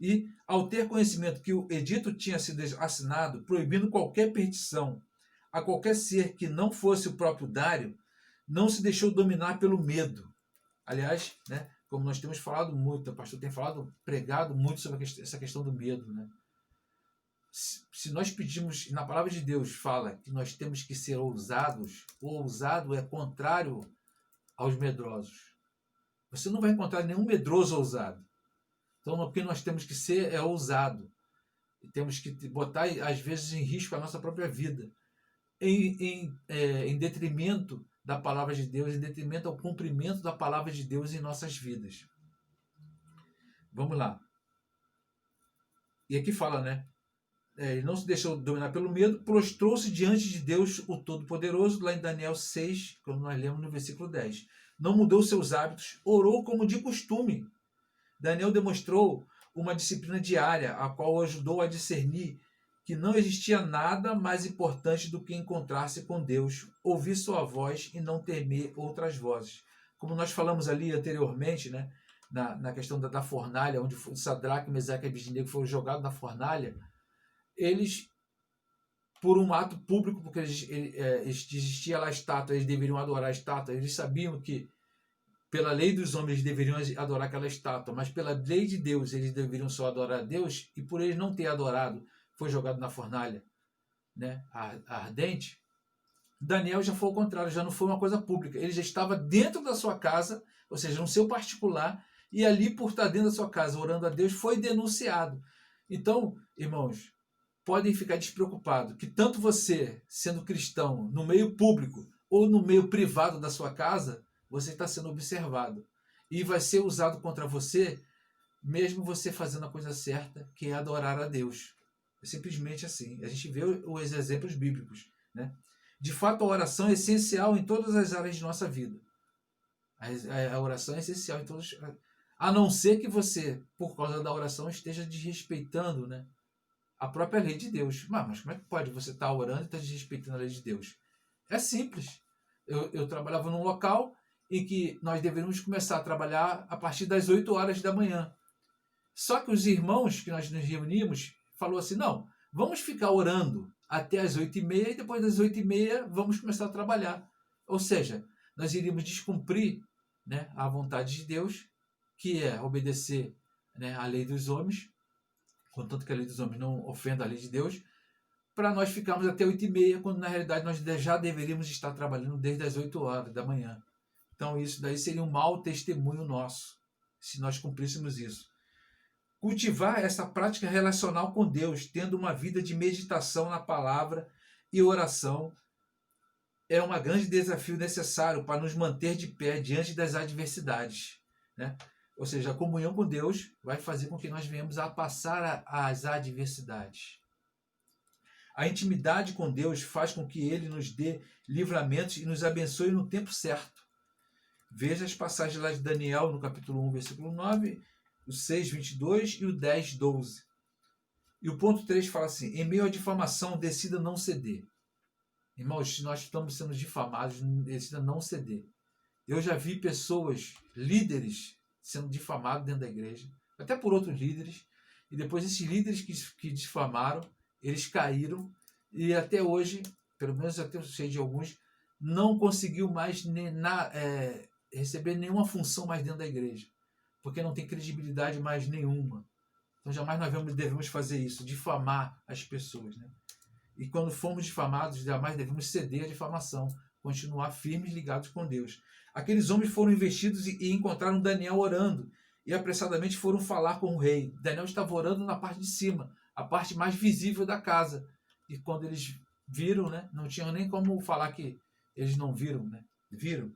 E, ao ter conhecimento que o edito tinha sido assinado, proibindo qualquer petição a qualquer ser que não fosse o próprio Dário, não se deixou dominar pelo medo. Aliás, né, como nós temos falado muito, o pastor tem pregado muito sobre essa questão do medo, né? Se nós pedimos, na palavra de Deus fala que nós temos que ser ousados, o ousado é contrário aos medrosos. Você não vai encontrar nenhum medroso ousado. Então, o que nós temos que ser é ousado. E temos que botar, às vezes, em risco a nossa própria vida, em detrimento da palavra de Deus, em detrimento ao cumprimento da palavra de Deus em nossas vidas. Vamos lá. E aqui fala, né? Ele não se deixou dominar pelo medo, prostrou-se diante de Deus, o Todo-Poderoso, lá em Daniel 6, quando nós lemos no versículo 10. Não mudou seus hábitos, orou como de costume. Daniel demonstrou uma disciplina diária, a qual o ajudou a discernir que não existia nada mais importante do que encontrar-se com Deus, ouvir sua voz e não temer outras vozes. Como nós falamos ali anteriormente, né, na questão da fornalha, onde Sadraque, Mesaque e Abednego foram jogados na fornalha, eles, por um ato público, porque existia lá a estátua, eles deveriam adorar a estátua, eles sabiam que pela lei dos homens eles deveriam adorar aquela estátua, mas pela lei de Deus eles deveriam só adorar a Deus, e por eles não ter adorado, foi jogado na fornalha, né, ardente. Daniel já foi ao contrário, já não foi uma coisa pública, ele já estava dentro da sua casa, ou seja, no seu particular, e ali, por estar dentro da sua casa orando a Deus, foi denunciado. Então, irmãos, podem ficar despreocupados que tanto você, sendo cristão, no meio público ou no meio privado da sua casa, você está sendo observado. E vai ser usado contra você, mesmo você fazendo a coisa certa, que é adorar a Deus. É simplesmente assim. A gente vê os exemplos bíblicos, né? De fato, a oração é essencial em todas as áreas de nossa vida. A oração é essencial em todas. A não ser que você, por causa da oração, esteja desrespeitando, né, a própria lei de Deus. Mas como é que pode você estar orando e estar desrespeitando a lei de Deus? É simples. Eu trabalhava num local em que nós deveríamos começar a trabalhar a partir das 8 horas da manhã. Só que os irmãos que nós nos reunimos falou assim, não, vamos ficar orando até as 8h30 e depois das 8h30 vamos começar a trabalhar. Ou seja, nós iríamos descumprir, né, a vontade de Deus, que é obedecer, né, a lei dos homens, contanto que a lei dos homens não ofenda a lei de Deus, para nós ficarmos até 8h30, quando na realidade nós já deveríamos estar trabalhando desde as 8 horas da manhã. Então isso daí seria um mau testemunho nosso, se nós cumpríssemos isso. Cultivar essa prática relacional com Deus, tendo uma vida de meditação na palavra e oração, é um grande desafio necessário para nos manter de pé diante das adversidades, né? Ou seja, a comunhão com Deus vai fazer com que nós venhamos a passar as adversidades. A intimidade com Deus faz com que Ele nos dê livramentos e nos abençoe no tempo certo. Veja as passagens lá de Daniel, no capítulo 1, versículo 9, o 6, 22 e o 10, 12. E o ponto 3 fala assim, em meio à difamação, decida não ceder. Irmãos, se nós estamos sendo difamados, decida não ceder. Eu já vi pessoas, líderes, sendo difamados dentro da igreja, até por outros líderes, e depois esses líderes que difamaram, eles caíram, e até hoje, pelo menos até eu sei de alguns, não conseguiu mais receber nenhuma função mais dentro da igreja, porque não tem credibilidade mais nenhuma. Então jamais nós devemos fazer isso, difamar as pessoas, né? E quando formos difamados, jamais devemos ceder à difamação, continuar firmes ligados com Deus. Aqueles homens foram investidos e encontraram Daniel orando e apressadamente foram falar com o rei. Daniel estava orando na parte de cima, a parte mais visível da casa. E quando eles viram, né, não tinham nem como falar que eles não viram, né? Viram.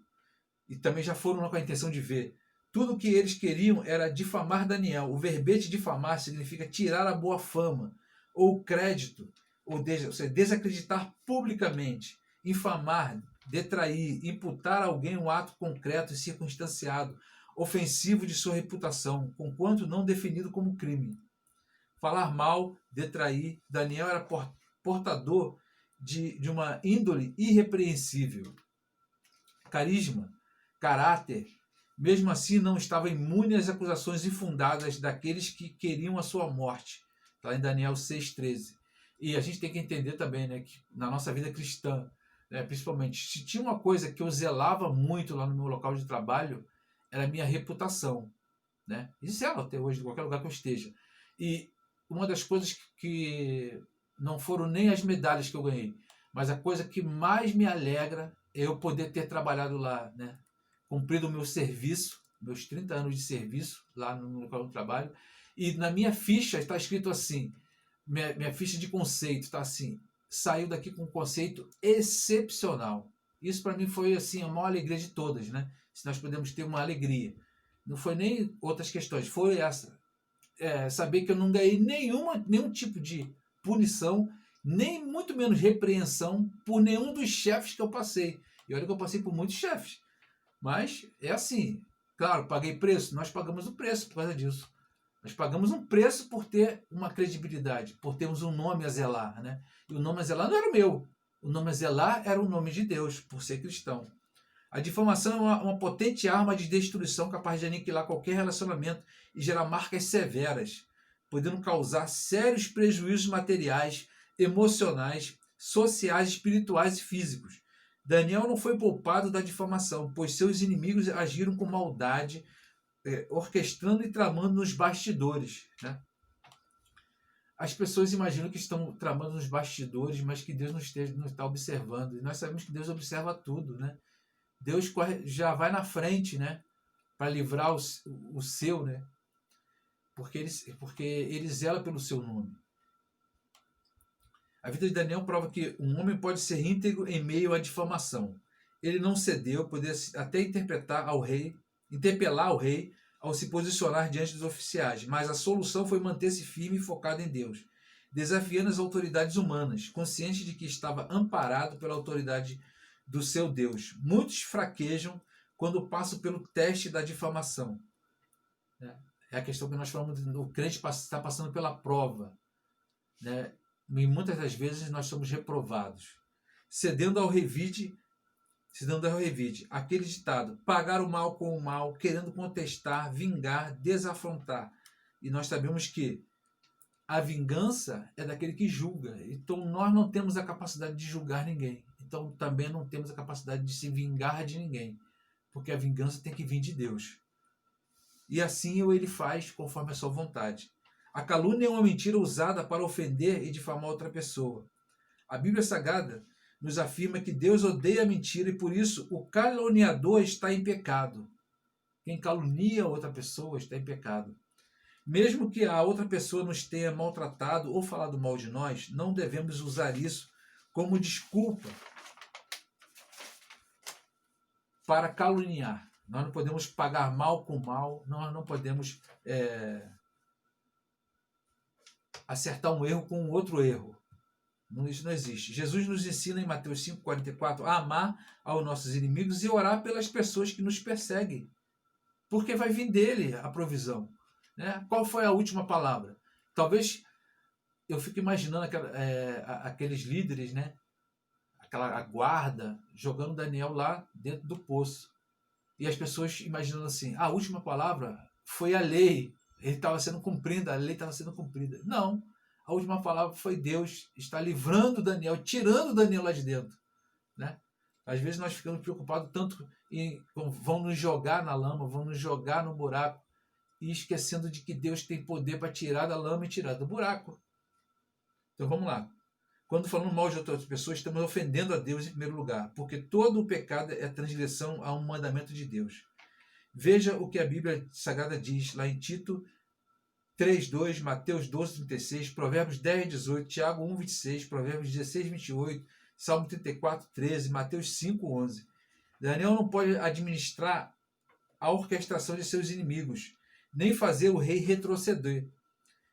E também já foram com a intenção de ver. Tudo o que eles queriam era difamar Daniel. O verbete difamar significa tirar a boa fama, ou crédito, ou seja, desacreditar publicamente, infamar, detrair, imputar a alguém um ato concreto e circunstanciado, ofensivo de sua reputação, conquanto não definido como crime. Falar mal, detrair. Daniel era portador de uma índole irrepreensível. Carisma, caráter, mesmo assim não estava imune às acusações infundadas daqueles que queriam a sua morte. Está em Daniel 6,13. E a gente tem que entender também, né, que na nossa vida cristã, né, principalmente, se tinha uma coisa que eu zelava muito lá no meu local de trabalho, era a minha reputação. Né? E zelo até hoje, em qualquer lugar que eu esteja. E uma das coisas que não foram nem as medalhas que eu ganhei, mas a coisa que mais me alegra é eu poder ter trabalhado lá, né? Cumprido o meu serviço, meus 30 anos de serviço lá no local de trabalho. E na minha ficha está escrito assim, minha ficha de conceito está assim, saiu daqui com um conceito excepcional. Isso para mim foi assim a maior alegria de todas, né? Se nós podemos ter uma alegria. Não foi nem outras questões, foi essa. Saber que eu não ganhei nenhum tipo de punição, nem muito menos repreensão por nenhum dos chefes que eu passei. E olha que eu passei por muitos chefes. Mas é assim. Claro, paguei preço. Nós pagamos o preço por causa disso. Nós pagamos um preço por ter uma credibilidade, por termos um nome a zelar. Né? E o nome a zelar não era o meu. O nome a zelar era o nome de Deus, por ser cristão. A difamação é uma potente arma de destruição capaz de aniquilar qualquer relacionamento e gerar marcas severas, podendo causar sérios prejuízos materiais, emocionais, sociais, espirituais e físicos. Daniel não foi poupado da difamação, pois seus inimigos agiram com maldade, orquestrando e tramando nos bastidores. Né? As pessoas imaginam que estão tramando nos bastidores, mas que Deus não está observando. E nós sabemos que Deus observa tudo, né? Deus já vai na frente, né? Para livrar o seu, né? Porque ele zela pelo seu nome. A vida de Daniel prova que um homem pode ser íntegro em meio à difamação. Ele não cedeu, poderia até interpelar ao rei ao se posicionar diante dos oficiais, mas a solução foi manter-se firme e focado em Deus, desafiando as autoridades humanas, consciente de que estava amparado pela autoridade do seu Deus. Muitos fraquejam quando passam pelo teste da difamação. É a questão que nós falamos, o crente está passando pela prova. Né? E muitas das vezes nós somos reprovados. Cedendo ao revide, aquele ditado, pagar o mal com o mal, querendo contestar, vingar, desafrontar. E nós sabemos que a vingança é daquele que julga. Então nós não temos a capacidade de julgar ninguém. Então também não temos a capacidade de se vingar de ninguém. Porque a vingança tem que vir de Deus. E assim ele faz conforme a sua vontade. A calúnia é uma mentira usada para ofender e difamar outra pessoa. A Bíblia Sagrada nos afirma que Deus odeia a mentira e por isso o caluniador está em pecado. Quem calunia outra pessoa está em pecado. Mesmo que a outra pessoa nos tenha maltratado ou falado mal de nós, não devemos usar isso como desculpa para caluniar. Nós não podemos pagar mal com mal, nós não podemos acertar um erro com outro erro. Isso não existe. Jesus nos ensina em Mateus 5,44 a amar aos nossos inimigos e orar pelas pessoas que nos perseguem. Porque vai vir dele a provisão. Né? Qual foi a última palavra? Talvez eu fique imaginando aqueles líderes, né? A guarda, jogando Daniel lá dentro do poço. E as pessoas imaginando assim, a última palavra foi a lei. Ele estava sendo cumprida, a lei estava sendo cumprida. Não. A última palavra foi Deus está livrando Daniel, tirando Daniel lá de dentro. Né? Às vezes nós ficamos preocupados tanto em vão nos jogar na lama, vão nos jogar no buraco, e esquecendo de que Deus tem poder para tirar da lama e tirar do buraco. Então vamos lá. Quando falamos mal de outras pessoas, estamos ofendendo a Deus em primeiro lugar, porque todo o pecado é transgressão a um mandamento de Deus. Veja o que a Bíblia Sagrada diz lá em Tito 3:2, Mateus 12:36, Provérbios 10:18, Tiago 1:26, Provérbios 16:28, Salmo 34:13, Mateus 5:11. Daniel não pode administrar a orquestração de seus inimigos, nem fazer o rei retroceder,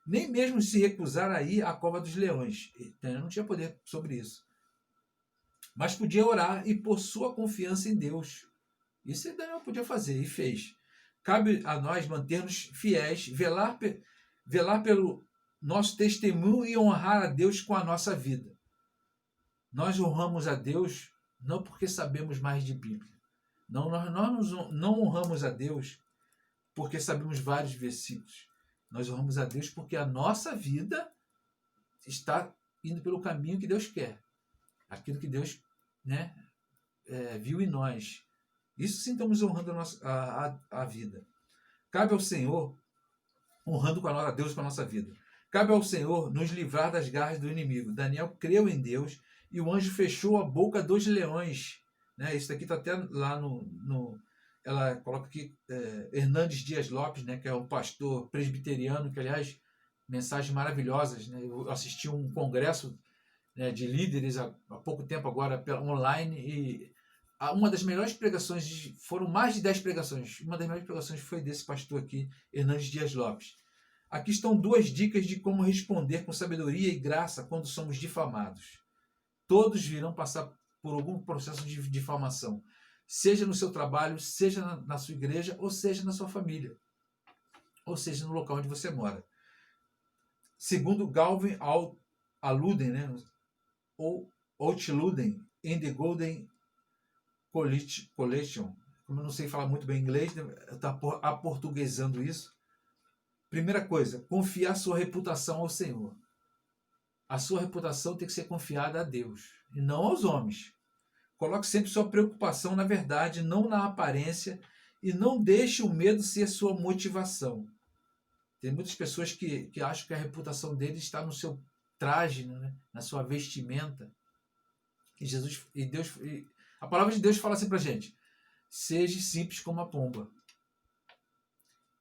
nem mesmo se recusar a ir à cova dos leões. Daniel não tinha poder sobre isso. Mas podia orar e pôr sua confiança em Deus. Isso Daniel podia fazer e fez. Cabe a nós mantermos fiéis, velar pelo nosso testemunho e honrar a Deus com a nossa vida. Nós honramos a Deus não porque sabemos mais de Bíblia. Não, nós não honramos a Deus porque sabemos vários versículos. Nós honramos a Deus porque a nossa vida está indo pelo caminho que Deus quer. Aquilo que Deus, né, viu em nós. Isso sim estamos honrando a vida. Cabe ao Senhor, honrando a Deus com a nossa vida. Cabe ao Senhor nos livrar das garras do inimigo. Daniel creu em Deus e o anjo fechou a boca dos leões. Né? Isso daqui está até lá ela coloca aqui Hernandes Dias Lopes, né, que é um pastor presbiteriano, que aliás, mensagens maravilhosas. Né? Eu assisti um congresso, né, de líderes há pouco tempo agora online e uma das melhores pregações, foram mais de 10 pregações, uma das melhores pregações foi desse pastor aqui, Hernandes Dias Lopes. Aqui estão 2 dicas de como responder com sabedoria e graça quando somos difamados. Todos virão passar por algum processo de difamação, seja no seu trabalho, seja na sua igreja, ou seja na sua família, ou seja no local onde você mora. Segundo Galvin Aluden, né, ou Outluden, in the Golden Collection, como eu não sei falar muito bem inglês, está aportuguesando isso. Primeira coisa, confiar sua reputação ao Senhor. A sua reputação tem que ser confiada a Deus e não aos homens. Coloque sempre sua preocupação na verdade, não na aparência, e não deixe o medo ser sua motivação. Tem muitas pessoas que acham que a reputação deles está no seu traje, né? Na sua vestimenta. A palavra de Deus fala assim pra gente: seja simples como a pomba.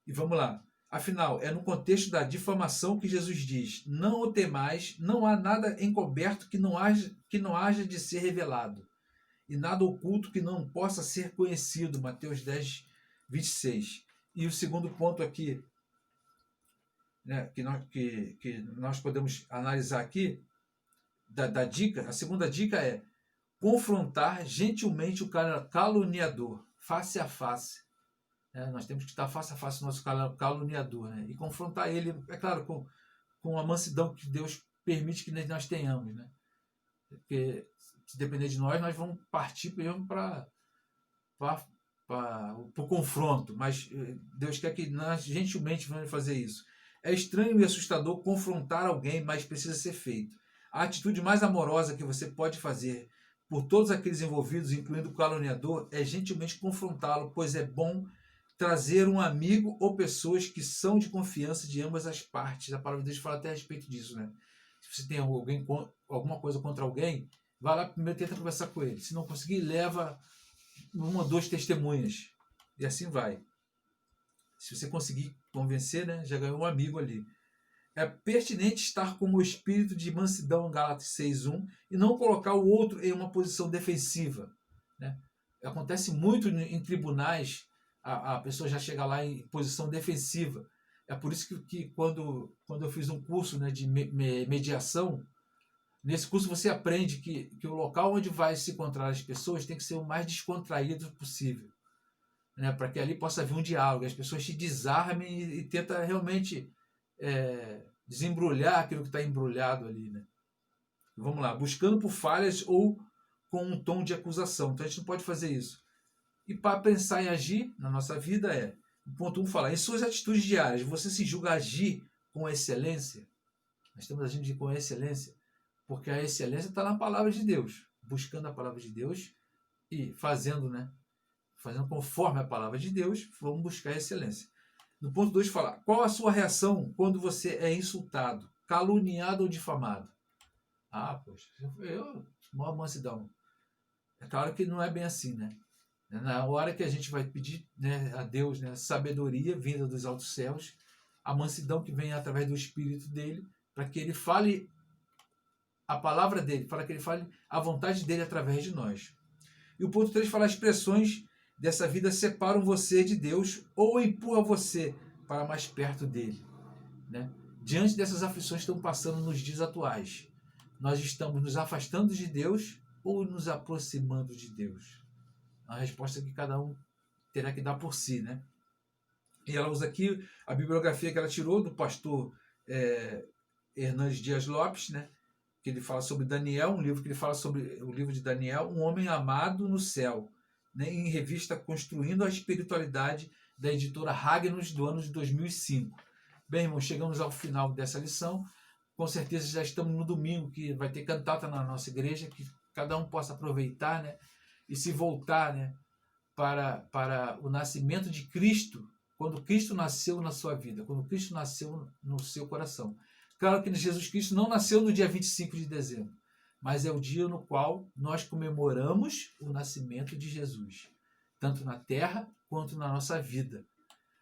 E vamos lá. Afinal, é no contexto da difamação que Jesus diz: não o temais, não há nada encoberto que não haja de ser revelado, e nada oculto que não possa ser conhecido. Mateus 10:26. E o segundo ponto aqui, né, que nós podemos analisar aqui, da dica, a segunda dica é confrontar gentilmente o caluniador, face a face. Nós temos que estar face a face com o nosso caluniador, né? E confrontar ele, é claro, com a mansidão que Deus permite que nós tenhamos. Né? Porque se depender de nós vamos partir mesmo para o confronto, mas Deus quer que nós gentilmente vamos fazer isso. É estranho e assustador confrontar alguém, mas precisa ser feito. A atitude mais amorosa que você pode fazer por todos aqueles envolvidos, incluindo o caluniador, é gentilmente confrontá-lo, pois é bom trazer um amigo ou pessoas que são de confiança de ambas as partes. A palavra de Deus fala até a respeito disso, né? Se você tem alguma coisa contra alguém, vai lá primeiro, tenta conversar com ele. Se não conseguir, leva 1 ou 2 testemunhas. E assim vai. Se você conseguir convencer, né, já ganhou um amigo ali. É pertinente estar com o espírito de mansidão, Gálatas 6:1, e não colocar o outro em uma posição defensiva. Né? Acontece muito em tribunais, a pessoa já chega lá em posição defensiva. É por isso que quando eu fiz um curso, né, de mediação, nesse curso você aprende que o local onde vai se encontrar as pessoas tem que ser o mais descontraído possível. Né, para que ali possa haver um diálogo, as pessoas se desarmem e tentam realmente desembrulhar aquilo que está embrulhado ali. Né? Vamos lá, buscando por falhas ou com um tom de acusação. Então a gente não pode fazer isso. E para pensar em agir na nossa vida o ponto 1 fala, em suas atitudes diárias, você se julga agir com excelência? Nós estamos agindo com excelência, porque a excelência está na palavra de Deus, buscando a palavra de Deus e fazendo conforme a palavra de Deus, vamos buscar a excelência. No ponto 2 fala, qual a sua reação quando você é insultado, caluniado ou difamado? Poxa, eu maior mansidão. É claro que não é bem assim, né? Na hora que a gente vai pedir, né, a Deus, né, sabedoria vinda dos altos céus, a mansidão que vem através do Espírito dele, para que ele fale a palavra dele, para que ele fale a vontade dele através de nós. E o ponto 3 fala: expressões dessa vida separam você de Deus ou empurram você para mais perto dele. Né? Diante dessas aflições que estão passando nos dias atuais, nós estamos nos afastando de Deus ou nos aproximando de Deus? A resposta que cada um terá que dar por si, né? E ela usa aqui a bibliografia que ela tirou do pastor Hernandes Dias Lopes, né? Que ele fala sobre Daniel, um livro que ele fala sobre o livro de Daniel, um homem amado no céu, né? Em revista Construindo a Espiritualidade, da editora Ragnos, do ano de 2005. Bem, irmãos, chegamos ao final dessa lição. Com certeza já estamos no domingo, que vai ter cantata na nossa igreja, que cada um possa aproveitar, né? E se voltar, né, para o nascimento de Cristo, quando Cristo nasceu na sua vida, quando Cristo nasceu no seu coração. Claro que Jesus Cristo não nasceu no dia 25 de dezembro, mas é o dia no qual nós comemoramos o nascimento de Jesus, tanto na terra quanto na nossa vida.